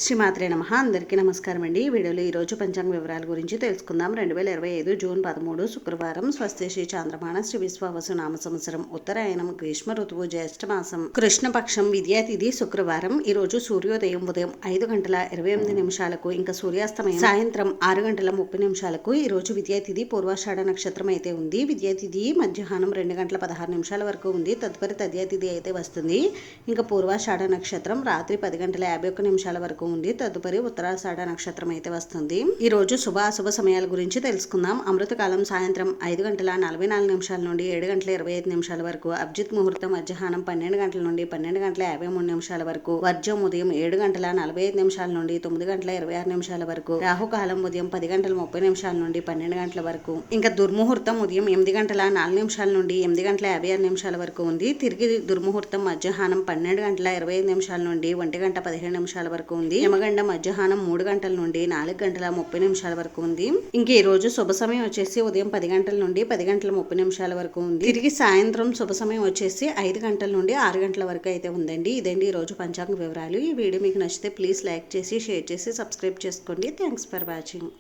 శ్రీమాత్రే నమః. అందరికీ నమస్కారం అండి. ఈ వీడియోలో ఈరోజు పంచాంగ వివరాల గురించి తెలుసుకుందాం. 2025 జూన్ 13 శుక్రవారం. స్వస్తి శ్రీ చాంద్రమాన శ్రీ విశ్వావసు నామ సంవత్సరం, ఉత్తరాయణం, గ్రీష్మ ఋతువు, జ్యేష్ఠమాసం, కృష్ణపక్షం, విద్యాతిథి శుక్రవారం. ఈ రోజు సూర్యోదయం ఉదయం 5:28 ఇంకా సూర్యాస్తమయం సాయంత్రం 6:30 ఈ రోజు విద్యాతిథి పూర్వాషాఢ నక్షత్రం అయితే ఉంది. విద్యాతిథి మధ్యాహ్నం 2:16 వరకు ఉంది. తదుపరి తద్యాతిథి అయితే వస్తుంది. ఇంకా పూర్వాషాఢ నక్షత్రం రాత్రి 10:51 వరకు ఉంది. తదుపరి ఉత్తరాషాఢ నక్షత్రం అయితే వస్తుంది. ఈ రోజు శుభ అశుభ సమయాల గురించి తెలుసుకుందాం. అమృతకాలం సాయంత్రం 5:44 నుండి 7:25 వరకు, అభిజిత్ ముహూర్తం మధ్యాహ్నం 12 గంటల నుండి 12:53 వరకు, వర్జం ఉదయం 7:45 నుండి 9:26 వరకు, రాహుకాలం ఉదయం 10:30 నుండి 12 గంటల వరకు, ఇంకా దుర్ముహూర్తం ఉదయం 8:04 నుండి 8:56 వరకు ఉంది. తిరిగి దుర్ముహూర్తం మధ్యాహ్నం 12:25 నుండి 1:15 వరకు ఉంది. యమగండ మధ్యాహ్నం 3 గంటల నుండి 4:30 వరకు ఉంది. ఇంక ఈ రోజు శుభ సమయం వచ్చేసి ఉదయం 10 గంటల నుండి 10:30 వరకు ఉంది. తిరిగి సాయంత్రం శుభ సమయం వచ్చేసి 5 గంటల నుండి 6 గంటల వరకు అయితే ఉందండి. ఇదండి ఈ రోజు పంచాంగ వివరాలు. ఈ వీడియో మీకు నచ్చితే ప్లీజ్ లైక్ చేసి, షేర్ చేసి, సబ్స్క్రైబ్ చేసుకోండి. Thanks for watching.